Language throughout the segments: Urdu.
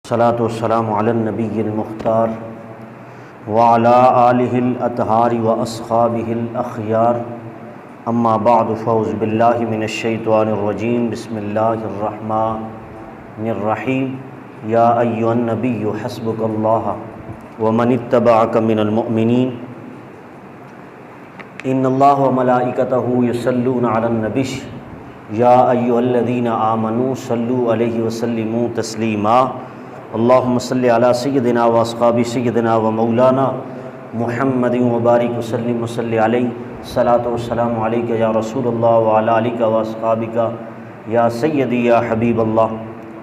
الصلاۃ والسلام علی النبی المختار وعلی آلہ الاطہار واصحابہ الاخیار اما بعد فاعوذ باللہ من الشیطان الرجیم بسم اللہ الرحمن الرحیم یا ایھا النبی حسبک اللہ ومن اتبعک من المؤمنین ان اللہ وملائکتہ یصلون علی النبی یا ایھا الذین آمنوا صلوا علیہ وسلموا تسلیما اللہم صلی علی سیدنا و اصحاب سیدنا و مولانا محمد مبارک وسلم وصلی علیہ صلاۃ والسلام علیک یا رسول اللہ وعلی آلک و اصحابک یا سیدی یا حبیب اللہ۔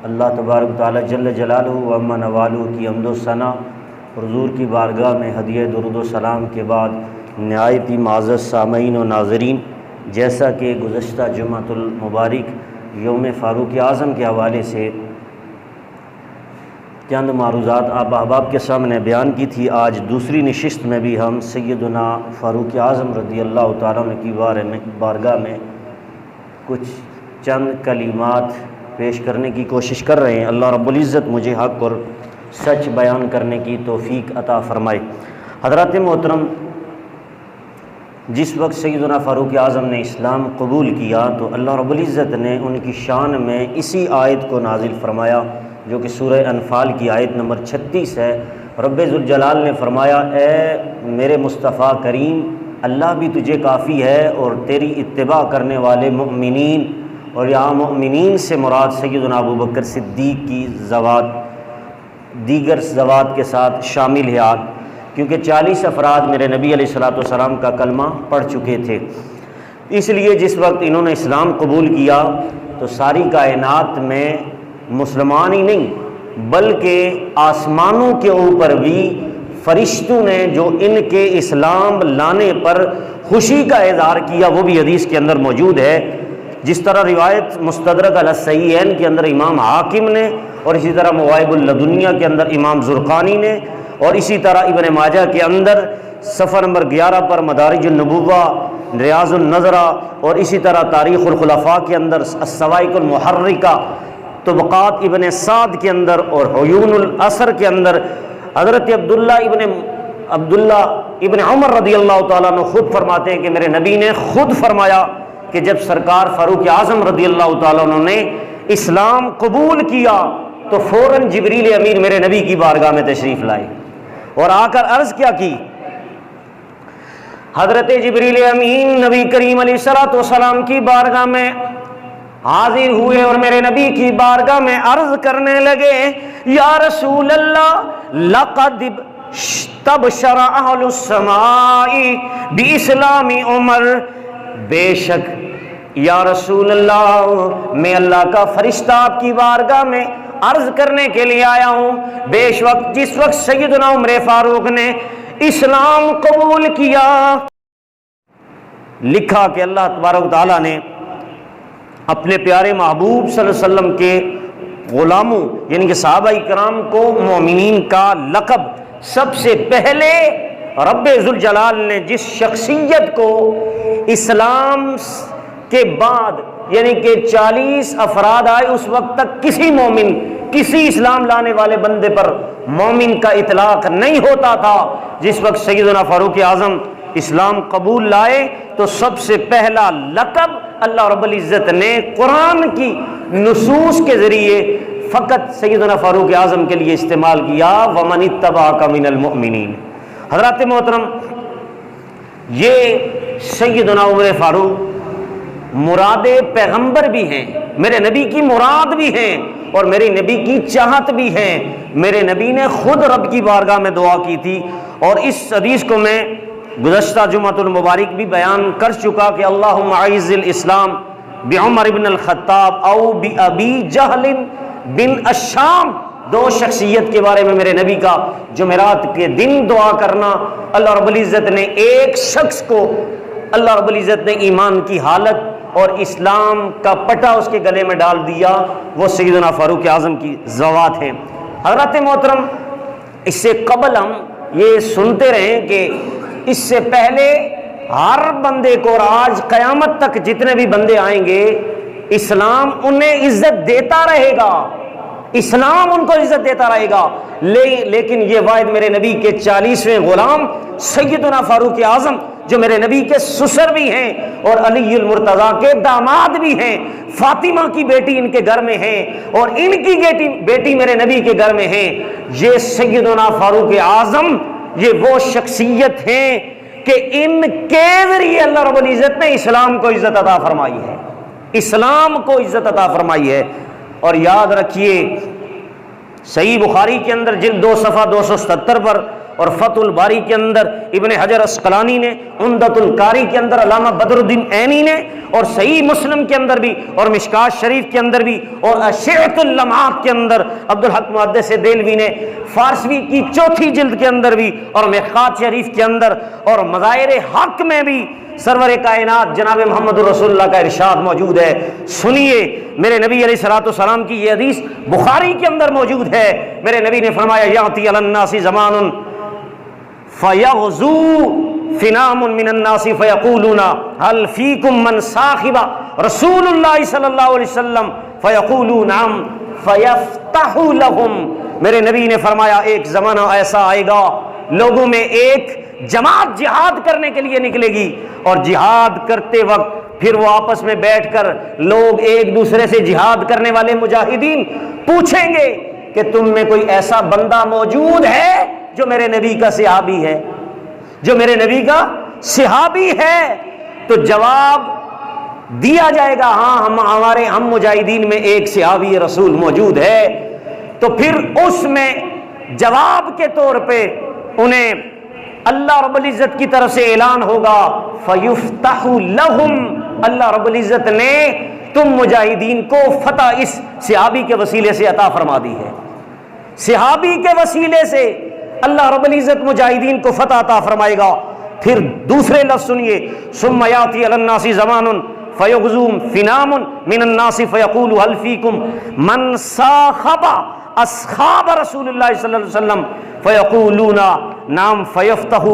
اللہ تبارک تعالی جل جلالہ و عم نوالہ کی حمد و ثنا اور حضور کی بارگاہ میں ہدیہ درود و سلام کے بعد نہایت ہی معزز سامعین و ناظرین، جیسا کہ گزشتہ جمعۃ المبارک یوم فاروق اعظم کے حوالے سے چند معروضات آپ احباب کے سامنے بیان کی تھی، آج دوسری نشست میں بھی ہم سیدنا فاروق اعظم رضی اللہ تعالیٰ عنہ کی بارگاہ میں کچھ چند کلمات پیش کرنے کی کوشش کر رہے ہیں۔ اللہ رب العزت مجھے حق اور سچ بیان کرنے کی توفیق عطا فرمائے۔ حضرات محترم، جس وقت سیدنا فاروق اعظم نے اسلام قبول کیا تو اللہ رب العزت نے ان کی شان میں اسی آیت کو نازل فرمایا جو کہ سورہ انفال کی آیت نمبر 36 ہے۔ رب ذوالجلال نے فرمایا، اے میرے مصطفیٰ کریم، اللہ بھی تجھے کافی ہے اور تیری اتباع کرنے والے مؤمنین، اور یہاں مؤمنین سے مراد سیدنا ابوبکر صدیق کی زوات دیگر زوات کے ساتھ شامل ہے، کیونکہ 40 افراد میرے نبی علیہ الصلوۃ والسلام کا کلمہ پڑھ چکے تھے۔ اس لیے جس وقت انہوں نے اسلام قبول کیا تو ساری کائنات میں مسلمان ہی نہیں بلکہ آسمانوں کے اوپر بھی فرشتوں نے جو ان کے اسلام لانے پر خوشی کا اظہار کیا وہ بھی حدیث کے اندر موجود ہے، جس طرح روایت مستدرک علی الصحیحین کے اندر امام حاکم نے، اور اسی طرح مواہب اللدنیہ کے اندر امام زرقانی نے، اور اسی طرح ابن ماجہ کے اندر صفحہ نمبر 11 پر مدارج النبوہ، ریاض النظرہ، اور اسی طرح تاریخ الخلفاء کے اندر الصواعق المحرکہ، طبقات ابن سعد کے اندر، اور عیون الاثر کے اندر حضرت عبداللہ ابن عمر رضی اللہ تعالیٰ عنہ خود فرماتے ہیں کہ میرے نبی نے خود فرمایا کہ جب سرکار فاروق اعظم رضی اللہ تعالیٰ عنہ نے اسلام قبول کیا تو فوراً جبریل امین میرے نبی کی بارگاہ میں تشریف لائے اور آ کر عرض کیا کی؟ حضرت جبریل امین نبی کریم علیہ الصلوۃ والسلام کی بارگاہ میں حاضر ہوئے اور میرے نبی کی بارگاہ میں عرض کرنے لگے، یا رسول اللہ لقد تبشر اہل السماء باسلام عمر، بے شک یا رسول اللہ میں اللہ کا فرشتہ آپ کی بارگاہ میں عرض کرنے کے لیے آیا ہوں، جس وقت سیدنا عمر فاروق نے اسلام قبول کیا، لکھا کہ اللہ تبارک و تعالیٰ نے اپنے پیارے محبوب صلی اللہ علیہ وسلم کے غلاموں یعنی کہ صحابہ کرام کو مومنین کا لقب سب سے پہلے رب ذوالجلال نے جس شخصیت کو اسلام کے بعد یعنی کہ 40 افراد آئے اس وقت تک کسی اسلام لانے والے بندے پر مومن کا اطلاق نہیں ہوتا تھا، جس وقت سیدنا فاروق اعظم اسلام قبول لائے تو سب سے پہلا لقب اللہ رب العزت نے قرآن کی نصوص کے ذریعے فقط سیدنا فاروق اعظم کے لیے استعمال کیا، وَمَنِ اتَّبَعَكَ مِنَ الْمُؤْمِنِينَ۔ حضرات محترم، یہ سیدنا عمر فاروق مراد پیغمبر بھی ہیں، میرے نبی کی مراد بھی ہیں اور میرے نبی کی چاہت بھی ہیں۔ میرے نبی نے خود رب کی بارگاہ میں دعا کی تھی، اور اس حدیث کو میں گزشتہ جمعۃ المبارک بھی بیان کر چکا کہ اللہم اعز الاسلام بعمر بن الخطاب او بابی جہل بن الشام، دو شخصیت کے بارے میں میرے نبی کا جمعرات کے دن دعا کرنا، اللہ رب العزت نے ایک شخص کو اللہ رب العزت نے ایمان کی حالت اور اسلام کا پٹا اس کے گلے میں ڈال دیا، وہ سیدنا فاروق اعظم کی زوات ہیں۔ حضرات محترم، اس سے قبل ہم یہ سنتے رہے کہ اس سے پہلے ہر بندے کو، اور آج قیامت تک جتنے بھی بندے آئیں گے اسلام انہیں عزت دیتا رہے گا، اسلام ان کو عزت دیتا رہے گا، لیکن یہ واحد میرے نبی کے 40ویں غلام سیدنا فاروق اعظم جو میرے نبی کے سسر بھی ہیں اور علی المرتضیٰ کے داماد بھی ہیں، فاطمہ کی بیٹی ان کے گھر میں ہے اور ان کی بیٹی میرے نبی کے گھر میں ہے، یہ سیدنا فاروق اعظم یہ وہ شخصیت ہیں کہ ان کے ذریعے اللہ رب العزت نے اسلام کو عزت عطا فرمائی ہے، اسلام کو عزت عطا فرمائی ہے۔ اور یاد رکھیے صحیح بخاری کے اندر جلد 2 صفحہ 277 پر اور فتح الباری کے اندر ابن حجر عسقلانی نے، عمدۃ القاری کے اندر علامہ بدر الدین عینی نے، اور صحیح مسلم کے اندر بھی اور مشکات شریف کے اندر بھی اور اشعۃ اللمعات کے اندر عبدالحق محدث دہلوی نے فارسی کی 4تھی جلد کے اندر بھی اور مشکات شریف کے اندر اور مظاہر حق میں بھی سرور کائنات جناب محمد رسول اللہ کا ارشاد موجود ہے۔ سنیے میرے نبی علیہ الصلوۃ والسلام کی یہ حدیث بخاری کے اندر موجود ہے، میرے نبی نے فرمایا یاتی علی الناس زمان فیغزو فنام من الناس فیقولون هل فیکم من صاحب رسول اللہ صلی اللہ علیہ وسلم فیقولون نعم فیفتح لهم۔ میرے نبی نے فرمایا ایک زمانہ ایسا آئے گا لوگوں میں ایک جماعت جہاد کرنے کے لیے نکلے گی اور جہاد کرتے وقت پھر وہ آپس میں بیٹھ کر لوگ ایک دوسرے سے جہاد کرنے والے مجاہدین پوچھیں گے کہ تم میں کوئی ایسا بندہ موجود ہے جو میرے نبی کا صحابی ہے، جو میرے نبی کا صحابی ہے؟ تو جواب دیا جائے گا ہاں ہم مجاہدین میں ایک صحابی رسول موجود ہے۔ تو پھر اس میں جواب کے طور پہ انہیں اللہ رب العزت کی طرف سے اعلان ہوگا فیفتح لہم، اللہ رب العزت نے تم مجاہدین کو فتح اس صحابی کے وسیلے سے عطا فرما دی ہے، صحابی کے وسیلے سے اللہ رب العزت مجاہدین کو فتح عطا فرمائے گا۔ پھر دوسرے لفظ سنیے ثم یاتی علی الناس زمان فیغزوم فنام من الناس فیقول هل فیکم من صاحب اصحاب رسول اللہ صلی اللہ علیہ وسلم فیقولون نعم فیفتح۔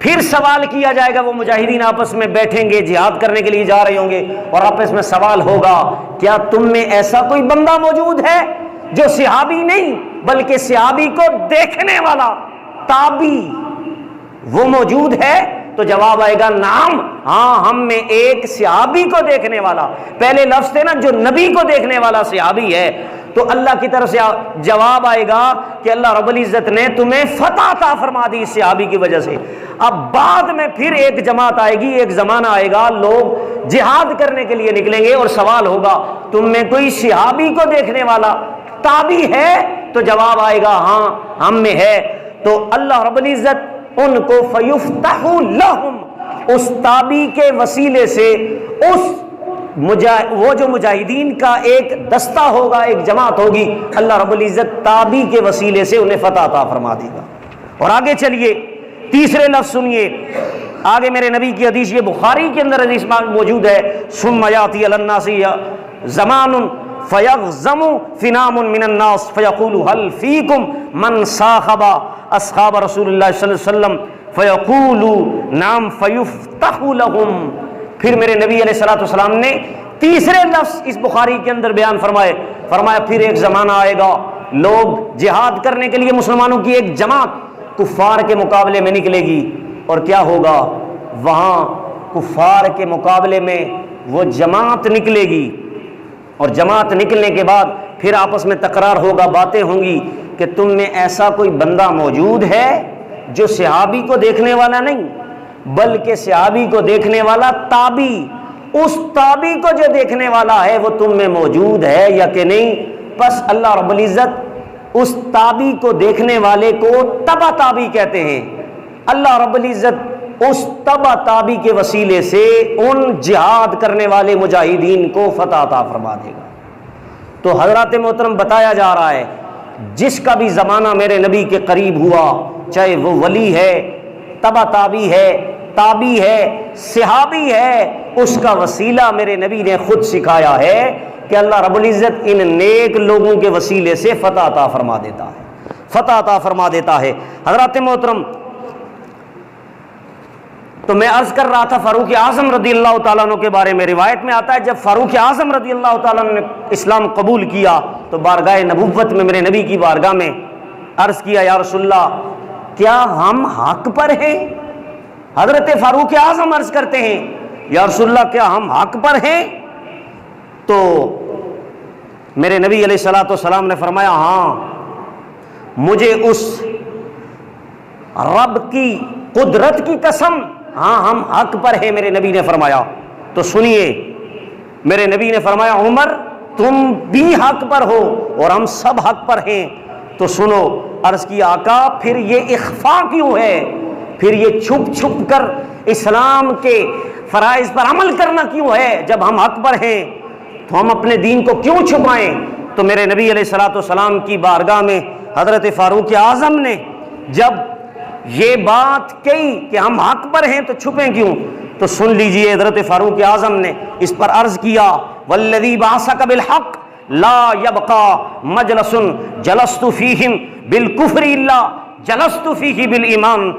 پھر سوال کیا جائے گا، وہ مجاہدین آپس میں بیٹھیں گے، جہاد کرنے کے لیے جا رہے ہوں گے اور آپس میں سوال ہوگا کیا تم میں ایسا کوئی بندہ موجود ہے جو صحابی نہیں بلکہ صحابی کو دیکھنے والا تابی وہ موجود ہے؟ تو جواب آئے گا نعم، ہاں ہم میں ایک صحابی کو دیکھنے والا، پہلے لفظ تھے نا جو نبی کو دیکھنے والا صحابی ہے، تو اللہ کی طرف سے جواب آئے گا کہ اللہ رب العزت نے تمہیں فتح عطا فرما دی اس صحابی کی وجہ سے۔ اب بعد میں پھر ایک جماعت آئے گی، ایک زمانہ آئے گا لوگ جہاد کرنے کے لیے نکلیں گے اور سوال ہوگا تم میں کوئی صحابی کو دیکھنے والا تابی ہے؟ تو جواب آئے گا ہاں ہم میں ہے۔ تو اللہ رب العزت ان کو فیفتح لہم، اس تابی کے وسیلے سے وہ جو مجاہدین کا ایک دستہ ہوگا، ایک جماعت ہوگی، اللہ رب العزت تابی کے وسیلے سے انہیں فتح عطا فرما دے گا۔ اور آگے چلیے تیسرے لفظ سنیے، آگے میرے نبی کی حدیث یہ بخاری کے اندر حدیث موجود ہے ثم یاتی علی الناس زمان فیغزم فنام من الناس فیقول هل فیکم من صاحب اصحاب رسول اللہ صلی اللہ علیہ وسلم فیقول نعم فیفتح لهم۔ پھر میرے نبی علیہ الصلوۃ والسلام نے تیسرے لفظ اس بخاری کے اندر بیان فرمایا پھر ایک زمانہ آئے گا لوگ جہاد کرنے کے لیے مسلمانوں کی ایک جماعت کفار کے مقابلے میں نکلے گی، اور کیا ہوگا وہاں کفار کے مقابلے میں وہ جماعت نکلے گی، اور جماعت نکلنے کے بعد پھر آپس میں تکرار ہوگا، باتیں ہوں گی کہ تم میں ایسا کوئی بندہ موجود ہے جو صحابی کو دیکھنے والا نہیں بلکہ صحابی کو دیکھنے والا تابی، اس تابی کو جو دیکھنے والا ہے وہ تم میں موجود ہے یا کہ نہیں؟ پس اللہ رب العزت اس تابی کو دیکھنے والے کو تبع تابی کہتے ہیں۔ اللہ رب العزت اس تبع تابی کے وسیلے سے ان جہاد کرنے والے مجاہدین کو فتح عطا فرما دے گا۔ تو حضرات محترم بتایا جا رہا ہے جس کا بھی زمانہ میرے نبی کے قریب ہوا، چاہے وہ ولی ہے، تبع تابی ہے، تابی ہے، صحابی ہے، اس کا وسیلہ میرے نبی نے خود سکھایا ہے کہ اللہ رب العزت ان نیک لوگوں کے وسیلے سے فتح عطا فرما دیتا ہے، فتح عطا فرما دیتا ہے۔ حضرات محترم تو میں عرض کر رہا تھا فاروق اعظم رضی اللہ تعالیٰ عنہ کے بارے میں روایت میں آتا ہے جب فاروق اعظم رضی اللہ تعالیٰ عنہ نے اسلام قبول کیا تو بارگاہ نبوت میں میرے نبی کی بارگاہ میں عرض کیا یا رسول اللہ کیا ہم حق پر ہیں؟ حضرت فاروق اعظم عرض کرتے ہیں یا رسول اللہ کیا ہم حق پر ہیں؟ تو میرے نبی علیہ الصلوۃ والسلام نے فرمایا ہاں، مجھے اس رب کی قدرت کی قسم، ہاں ہم حق پر ہیں، میرے نبی نے فرمایا۔ تو سنیے، میرے نبی نے فرمایا عمر تم بھی حق پر ہو اور ہم سب حق پر ہیں۔ تو سنو، عرض کی آقا پھر یہ اخفا کیوں ہے؟ پھر یہ چھپ چھپ کر اسلام کے فرائض پر عمل کرنا کیوں ہے؟ جب ہم حق پر ہیں تو ہم اپنے دین کو کیوں چھپائیں؟ تو میرے نبی علیہ الصلوۃ والسلام کی بارگاہ میں حضرت فاروق اعظم نے جب یہ بات کہی کہ ہم حق پر ہیں تو چھپیں کیوں؟ تو سن لیجئے، حضرت فاروق اعظم نے اس پر عرض کیا والذی بعثک بالحق لا یبقى مجلس جلست فیہم بالکفر الا جلست فیہ بالایمان۔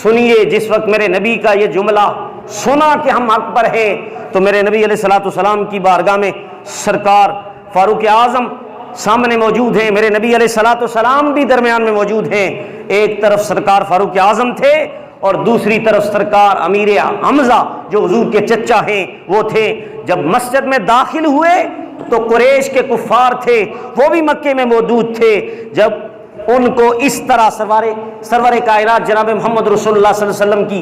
سنیے، جس وقت میرے نبی کا یہ جملہ سنا کہ ہم حق پر ہیں تو میرے نبی علیہ الصلوۃ والسلام کی بارگاہ میں سرکار فاروق اعظم سامنے موجود ہیں، میرے نبی علیہ الصلوۃ والسلام بھی درمیان میں موجود ہیں۔ ایک طرف سرکار فاروق اعظم تھے اور دوسری طرف سرکار امیر حمزہ جو حضور کے چچا ہیں وہ تھے۔ جب مسجد میں داخل ہوئے تو قریش کے کفار تھے، وہ بھی مکے میں موجود تھے۔ جب ان کو اس طرح سرور کائنات جناب محمد رسول اللہ صلی اللہ علیہ وسلم کی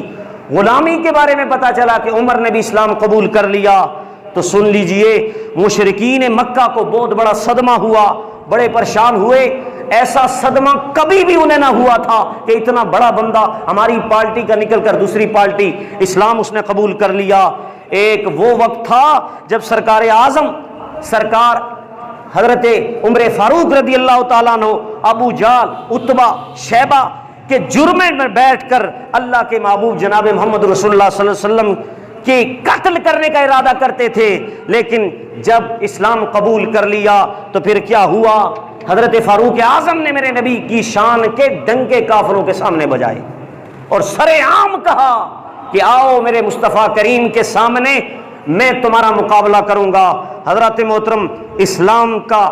غلامی کے بارے میں پتہ چلا کہ عمر نے بھی اسلام قبول کر لیا تو سن لیجئے، مشرکین مکہ کو بہت بڑا صدمہ ہوا، بڑے پریشان ہوئے۔ ایسا صدمہ کبھی بھی انہیں نہ ہوا تھا کہ اتنا بڑا بندہ ہماری پارٹی کا نکل کر دوسری پارٹی اسلام اس نے قبول کر لیا۔ ایک وہ وقت تھا جب سرکار اعظم سرکار حضرت عمر فاروق رضی اللہ تعالیٰ عنہ ابو جہل، عتبہ، شیبہ کے جرمے میں بیٹھ کر اللہ کے محبوب جناب محمد رسول اللہ صلی اللہ علیہ وسلم کے قتل کرنے کا ارادہ کرتے تھے، لیکن جب اسلام قبول کر لیا تو پھر کیا ہوا؟ حضرت فاروق اعظم نے میرے نبی کی شان کے ڈنکے کافروں کے سامنے بجائے اور سرے عام کہا کہ آؤ میرے مصطفیٰ کریم کے سامنے، میں تمہارا مقابلہ کروں گا۔ حضرت محترم، اسلام کا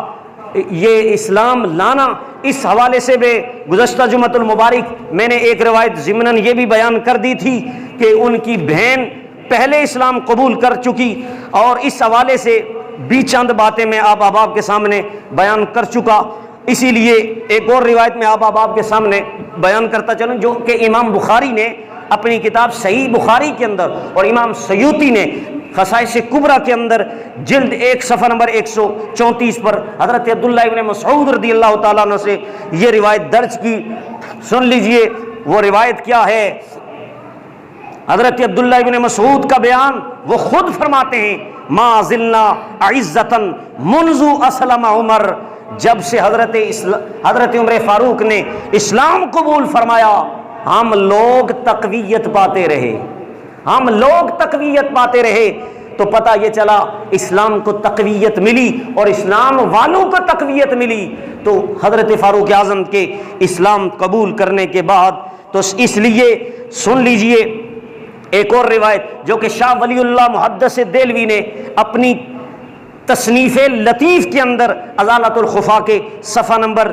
یہ اسلام لانا اس حوالے سے بھی گزشتہ جمعۃ المبارک میں نے ایک روایت ضمناً یہ بھی بیان کر دی تھی کہ ان کی بہن پہلے اسلام قبول کر چکی، اور اس حوالے سے بھی چند باتیں میں آپ احباب کے سامنے بیان کر چکا۔ اسی لیے ایک اور روایت میں آپ احباب کے سامنے بیان کرتا چلوں جو کہ امام بخاری نے اپنی کتاب صحیح بخاری کے اندر اور امام سیوطی نے خصائص کبریٰ کے اندر جلد 1 صفحہ نمبر 134 پر حضرت عبداللہ ابن مسعود رضی اللہ تعالیٰ عنہ سے یہ روایت درج کی۔ سن لیجئے وہ روایت کیا ہے۔ حضرت عبداللہ ابن مسعود کا بیان، وہ خود فرماتے ہیں ما زلنا عزتاً منذ اسلم عمر، جب سے حضرت عمر فاروق نے اسلام قبول فرمایا ہم لوگ تقویت پاتے رہے، ہم لوگ تقویت پاتے رہے۔ تو پتہ یہ چلا اسلام کو تقویت ملی اور اسلام والوں کو تقویت ملی۔ تو حضرت فاروق اعظم کے اسلام قبول کرنے کے بعد تو اس لیے سن لیجئے ایک اور روایت جو کہ شاہ ولی اللہ محدث دہلوی نے اپنی تصنیف لطیف کے اندر ازالۃ الخفا کے صفحہ نمبر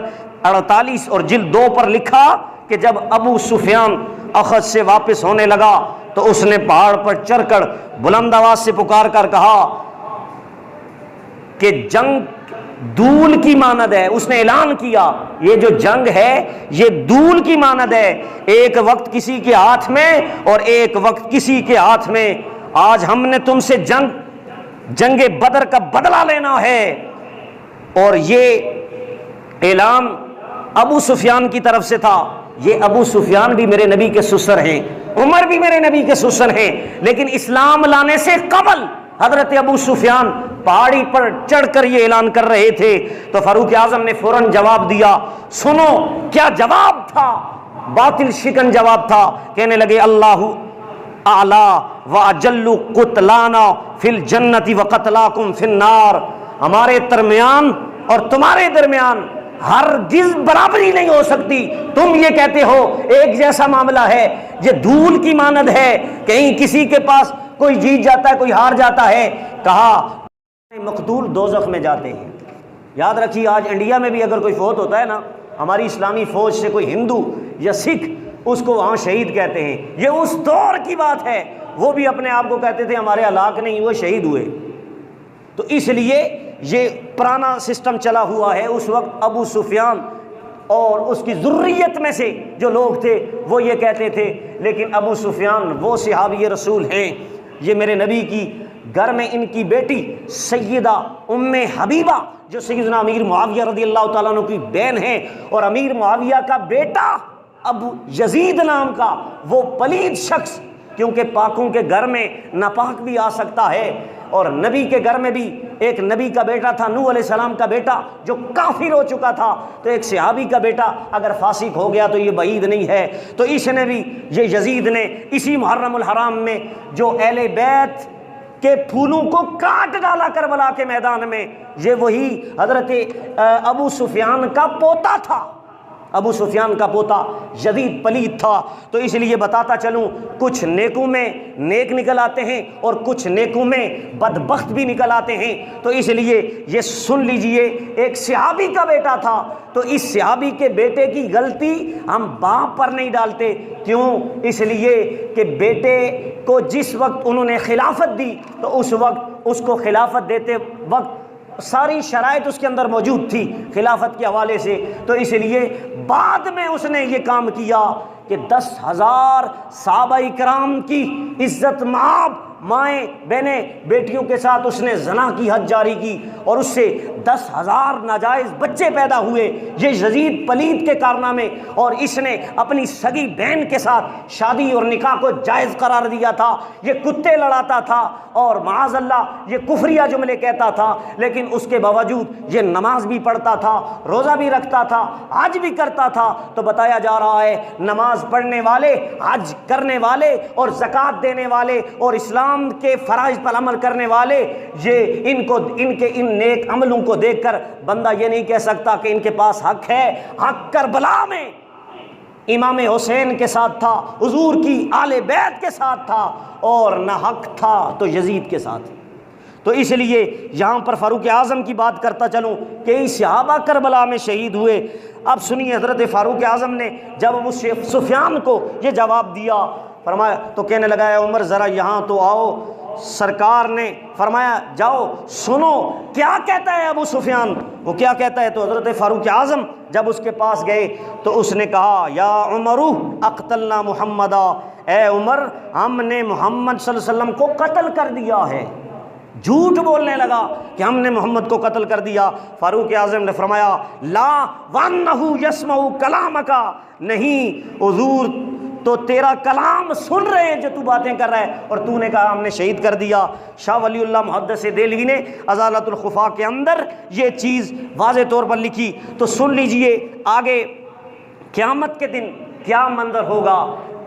48 اور جلد 2 پر لکھا کہ جب ابو سفیان اخذ سے واپس ہونے لگا تو اس نے پہاڑ پر چڑھ کر بلند آواز سے پکار کر کہا کہ جنگ دول کی مانند ہے۔ اس نے اعلان کیا یہ جو جنگ ہے یہ دول کی مانند ہے، ایک وقت کسی کے ہاتھ میں اور ایک وقت کسی کے ہاتھ میں۔ آج ہم نے تم سے جنگ بدر کا بدلہ لینا ہے۔ اور یہ اعلان ابو سفیان کی طرف سے تھا۔ یہ ابو سفیان بھی میرے نبی کے سسر ہیں، عمر بھی میرے نبی کے سسر ہیں، لیکن اسلام لانے سے قبل حضرت ابو سفیان پہاڑی پر چڑھ کر یہ اعلان کر رہے تھے۔ تو فاروق اعظم نے فوراً جواب دیا۔ سنو کیا جواب تھا، باطل شکن جواب تھا۔ کہنے لگے اللہ اعلی و اجل قتلانا فی الجنت و قتلاکم فی النار، ہمارے درمیان اور تمہارے درمیان ہرگز برابری نہیں ہو سکتی۔ تم یہ کہتے ہو ایک جیسا معاملہ ہے، یہ دھول کی مانند ہے، کہیں کسی کے پاس کوئی جیت جاتا ہے کوئی ہار جاتا ہے۔ کہا مقتول دوزخ میں جاتے ہیں۔ یاد رکھیے آج انڈیا میں بھی اگر کوئی فوت ہوتا ہے نا، ہماری اسلامی فوج سے کوئی ہندو یا سکھ، اس کو وہاں شہید کہتے ہیں۔ یہ اس دور کی بات ہے، وہ بھی اپنے آپ کو کہتے تھے ہمارے ہلاک نہیں ہوئے، شہید ہوئے۔ تو اس لیے یہ پرانا سسٹم چلا ہوا ہے۔ اس وقت ابو سفیان اور اس کی ذریت میں سے جو لوگ تھے وہ یہ کہتے تھے، لیکن ابو سفیان وہ صحابی رسول ہیں، یہ میرے نبی کی گھر میں ان کی بیٹی سیدہ ام حبیبہ جو سیدنا امیر معاویہ رضی اللہ تعالیٰ عنہ کی بہن ہے، اور امیر معاویہ کا بیٹا ابو یزید نام کا وہ پلید شخص، کیونکہ پاکوں کے گھر میں ناپاک بھی آ سکتا ہے، اور نبی کے گھر میں بھی ایک نبی کا بیٹا تھا، نوح علیہ السلام کا بیٹا جو کافر ہو چکا تھا، تو ایک صحابی کا بیٹا اگر فاسق ہو گیا تو یہ بعید نہیں ہے۔ تو اس نے بھی، یہ یزید نے اسی محرم الحرام میں جو اہل بیت کے پھولوں کو کاٹ ڈالا کربلا کے میدان میں، یہ وہی حضرت ابو سفیان کا پوتا تھا۔ ابو سفیان کا پوتا یزید پلید تھا۔ تو اس لیے بتاتا چلوں، کچھ نیکوں میں نیک نکل آتے ہیں اور کچھ نیکوں میں بدبخت بھی نکل آتے ہیں۔ تو اس لیے یہ سن لیجئے، ایک صحابی کا بیٹا تھا، تو اس صحابی کے بیٹے کی غلطی ہم باپ پر نہیں ڈالتے۔ کیوں؟ اس لیے کہ بیٹے کو جس وقت انہوں نے خلافت دی تو اس وقت اس کو خلافت دیتے وقت ساری شرائط اس کے اندر موجود تھی خلافت کے حوالے سے۔ تو اس لیے بعد میں اس نے یہ کام کیا کہ 10,000 صحابہ کرام کی عزت مآب مائیں بہنیں بیٹیوں کے ساتھ اس نے زنا کی حد جاری کی، اور اس سے 10,000 ناجائز بچے پیدا ہوئے، یہ یزید پلید کے کارنامے۔ اور اس نے اپنی سگی بہن کے ساتھ شادی اور نکاح کو جائز قرار دیا تھا، یہ کتے لڑاتا تھا اور معاذ اللہ یہ کفریہ جملے کہتا تھا، لیکن اس کے باوجود یہ نماز بھی پڑھتا تھا، روزہ بھی رکھتا تھا، حج بھی کرتا تھا۔ تو بتایا جا رہا ہے نماز پڑھنے والے، حج کرنے والے اور زکوٰۃ دینے والے اور اسلام کے فرائض پر عمل کرنے والے، یہ ان کے ان نیک عملوں کو دیکھ کر بندہ یہ نہیں کہہ سکتا کہ ان کے پاس حق ہے۔ حق کربلا میں امام حسین کے ساتھ تھا، حضور کی آل بیت کے ساتھ تھا، اور نہ حق تھا تو یزید کے ساتھ۔ تو اس لیے یہاں پر فاروق اعظم کی بات کرتا چلوں کہ صحابہ کربلا میں شہید ہوئے۔ اب سنیے حضرت فاروق اعظم نے جب ابو سفیان کو یہ جواب دیا، فرمایا تو کہنے لگا اے عمر ذرا یہاں تو آؤ۔ سرکار نے فرمایا جاؤ سنو کیا کہتا ہے ابو سفیان۔ وہ کیا کہتا ہے؟ تو حضرت فاروق اعظم جب اس کے پاس گئے تو اس نے کہا یا عمر اقتلنا محمدا، اے عمر ہم نے محمد صلی اللہ علیہ وسلم کو قتل کر دیا ہے۔ جھوٹ بولنے لگا کہ ہم نے محمد کو قتل کر دیا۔ فاروق اعظم نے فرمایا لا وانہ یسمع کلامک، نہیں حضور تو تیرا کلام سن رہے ہیں جو تو باتیں کر رہا ہے، اور تو نے کہا ہم نے شہید کر دیا۔ شاہ ولی اللہ محدث دہلوی نے ازالۃ الخفا کے اندر یہ چیز واضح طور پر لکھی۔ تو سن لیجئے آگے قیامت کے دن کیا منظر ہوگا،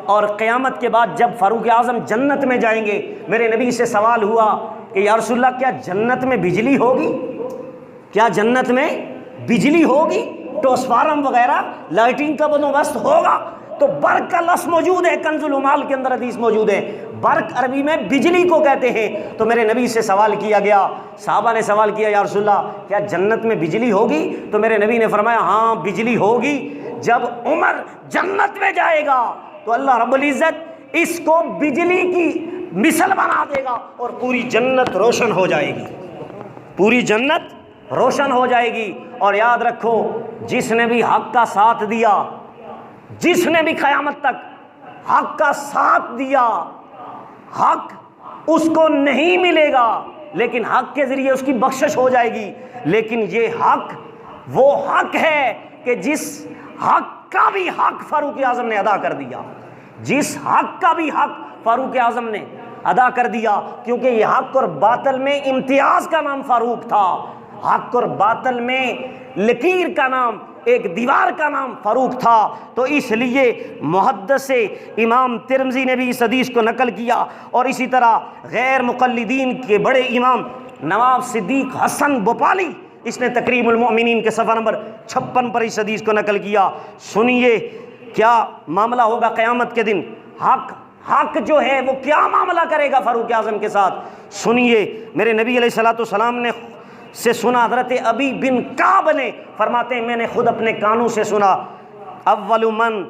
اور قیامت کے بعد جب فاروق اعظم جنت میں جائیں گے، میرے نبی سے سوال ہوا کہ یا رسول اللہ کیا جنت میں بجلی ہوگی؟ کیا جنت میں بجلی ہوگی؟ ٹرانسفارم وغیرہ لائٹنگ کا بندوبست ہوگا؟ تو برق کا لفظ موجود ہے، کنز العمال کے اندر حدیث موجود ہے، برق عربی میں بجلی کو کہتے ہیں۔ تو میرے نبی سے سوال کیا گیا، صحابہ نے سوال کیا یا رسول اللہ کیا جنت میں بجلی ہوگی؟ تو میرے نبی نے فرمایا ہاں بجلی ہوگی۔ جب عمر جنت میں جائے گا تو اللہ رب العزت اس کو بجلی کی مثل بنا دے گا اور پوری جنت روشن ہو جائے گی، پوری جنت روشن ہو جائے گی۔ اور یاد رکھو جس نے بھی حق کا ساتھ دیا، جس نے بھی قیامت تک حق کا ساتھ دیا، حق اس کو نہیں ملے گا، لیکن حق کے ذریعے اس کی بخشش ہو جائے گی۔ لیکن یہ حق وہ حق ہے کہ جس حق کا بھی حق فاروق اعظم نے ادا کر دیا، جس حق کا بھی حق فاروق اعظم نے ادا کر دیا، کیونکہ یہ حق اور باطل میں امتیاز کا نام فاروق تھا، حق اور باطل میں لکیر کا نام، ایک دیوار کا نام فاروق تھا۔ تو اس لیے محدث امام ترمذی نے بھی اس حدیث کو نقل کیا، اور اسی طرح غیر مقلدین کے بڑے امام نواب صدیق حسن بھوپالی اس نے تقریب المؤمنین کے صفحہ نمبر 56 پر اس حدیث کو نقل کیا۔ سنیے کیا معاملہ ہوگا قیامت کے دن، حق جو ہے وہ کیا معاملہ کرے گا فاروق اعظم کے ساتھ۔ سنیے میرے نبی علیہ الصلوۃ والسلام نے سے سنا، حضرت ابی بن کعب نے فرماتے ہیں میں نے خود اپنے کانوں سے سنا، اول من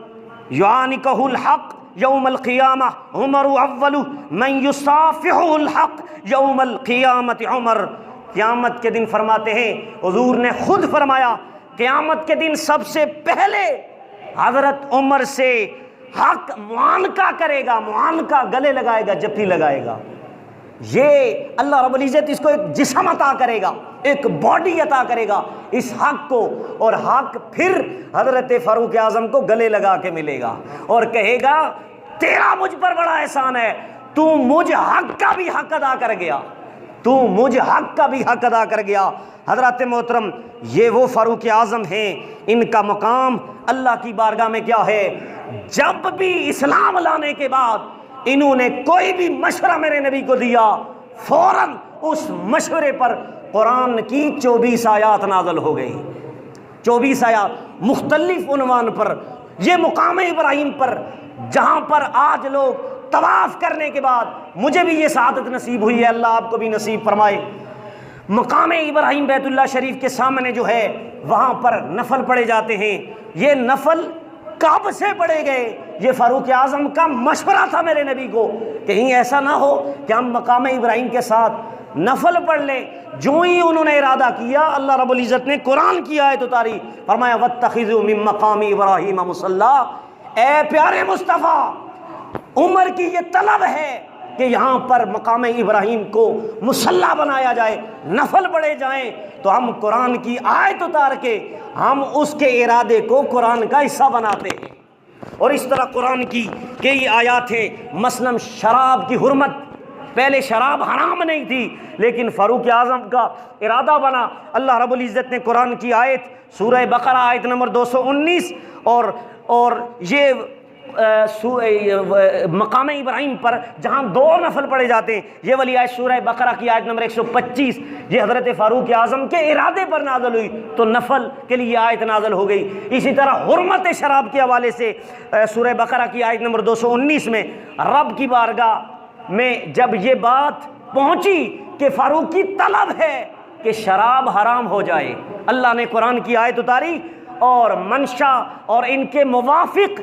یعانکہ الحق یوم القیامہ عمر، اول من یصافح الحق یوم القیامت عمر۔ قیامت کے دن فرماتے ہیں حضور نے خود فرمایا قیامت کے دن سب سے پہلے حضرت عمر سے حق معانقہ کرے گا، معانقہ گلے لگائے گا، جپھی لگائے گا۔ یہ اللہ رب العزت اس کو ایک جسم عطا کرے گا، ایک باڈی عطا کرے گا اس حق کو، اور حق پھر حضرت فاروق اعظم کو گلے لگا کے ملے گا اور کہے گا تیرا مجھ پر بڑا احسان ہے، تو مجھ حق کا بھی حق ادا کر گیا، تو مجھ حق کا بھی حق ادا کر گیا۔ حضرات محترم، یہ وہ فاروق اعظم ہیں، ان کا مقام اللہ کی بارگاہ میں کیا ہے؟ جب بھی اسلام لانے کے بعد انہوں نے کوئی بھی مشورہ میرے نبی کو دیا، فوراً اس مشورے پر قرآن کی 24 آیات نازل ہو گئی۔ 24 آیات مختلف عنوان پر، یہ مقام ابراہیم پر جہاں پر آج لوگ طواف کرنے کے بعد، مجھے بھی یہ سعادت نصیب ہوئی ہے، اللہ آپ کو بھی نصیب فرمائے، مقام ابراہیم بیت اللہ شریف کے سامنے جو ہے وہاں پر نفل پڑھے جاتے ہیں۔ یہ نفل کب سے پڑھے گئے؟ یہ فاروق اعظم کا مشورہ تھا میرے نبی کو، کہیں ایسا نہ ہو کہ ہم مقام ابراہیم کے ساتھ نفل پڑھ لیں۔ جو ہی انہوں نے ارادہ کیا، اللہ رب العزت نے قرآن کی آیت اتاری، فرمایا واتخذوا من مقام ابراہیم مصلی۔ اے پیارے مصطفیٰ، عمر کی یہ طلب ہے کہ یہاں پر مقام ابراہیم کو مصلی بنایا جائے، نفل پڑھے جائیں، تو ہم قرآن کی آیت اتار کے ہم اس کے ارادے کو قرآن کا حصہ بناتے ہیں۔ اور اس طرح قرآن کی کئی آیات ہیں، مثلا شراب کی حرمت، پہلے شراب حرام نہیں تھی لیکن فاروق اعظم کا ارادہ بنا، اللہ رب العزت نے قرآن کی آیت سورہ بقرہ آیت نمبر 219 اور یہ مقام ابراہیم پر جہاں 2 نفل پڑھے جاتے ہیں، یہ والی آیت سورہ بقرہ کی آیت نمبر 125 یہ حضرت فاروق اعظم کے ارادے پر نازل ہوئی، تو نفل کے لیے آیت نازل ہو گئی۔ اسی طرح حرمت شراب کے حوالے سے سورہ بقرہ کی آیت نمبر 219 میں رب کی بارگاہ میں جب یہ بات پہنچی کہ فاروق کی طلب ہے کہ شراب حرام ہو جائے، اللہ نے قرآن کی آیت اتاری اور منشا اور ان کے موافق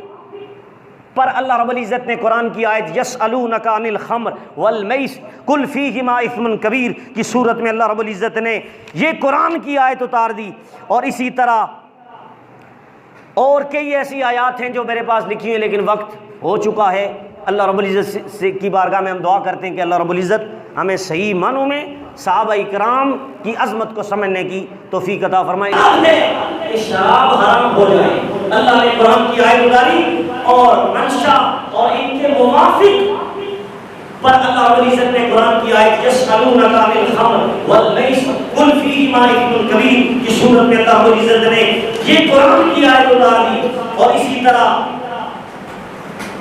پر اللہ رب العزت نے قرآن کی آیت یسألونک عن الخمر والمیس قل فیہما اثم کبیر کی صورت میں اللہ رب العزت نے یہ قرآن کی آیت اتار دی۔ اور اسی طرح اور کئی ایسی آیات ہیں جو میرے پاس لکھی ہیں لیکن وقت ہو چکا ہے۔ اللہ رب العزت کی بارگاہ میں ہم دعا کرتے ہیں کہ اللہ رب العزت ہمیں صحیح معنوں میں صحابہ اکرام کی عظمت کو سمجھنے کی توفیق عطا فرمائے۔ کہ شراب حرام ہو جائے، اللہ نے قرآن کی آیت اتاری اور منشا اور ان کے موافق پر اللہ رب العزت نے قرآن کی آیت یسألونک عن الخمر والمیس قل فیہما اثم کبیر کی صورت میں اللہ رب العزت نے یہ قرآن کی آیت اتاری۔ اور اسی طرح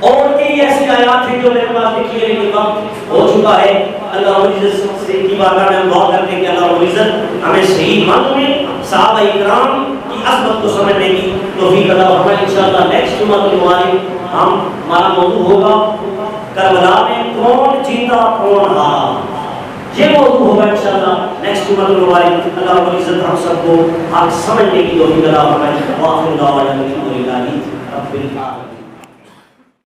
اور کئی ایسی آیات ہیں جو میرے پاس لکھی ہے لیکن وقت ہو چکا ہے۔ اللہ رب العزت سے کی بارگاہ میں ہم دعا کرتے ہیں کہ اللہ رب العزت ہمیں صحیح معنوں میں صحابہ اکرام کی عظمت کو سمجھنے کی توفیق عطا فرمائے۔ انشاءاللہ نیکسٹ جمعہ مبارک ہمارا موضوع ہوگا کربلا میں کون جیتا کون ہارا، یہ موضوع ہوگا انشاءاللہ نیکسٹ جمعہ مبارک۔ اللہ رب العزت ہم سب کو حق سمجھنے کی توفیق عطا فرمائے۔ وآخر دعوانا الحمدللہ رب العالمین۔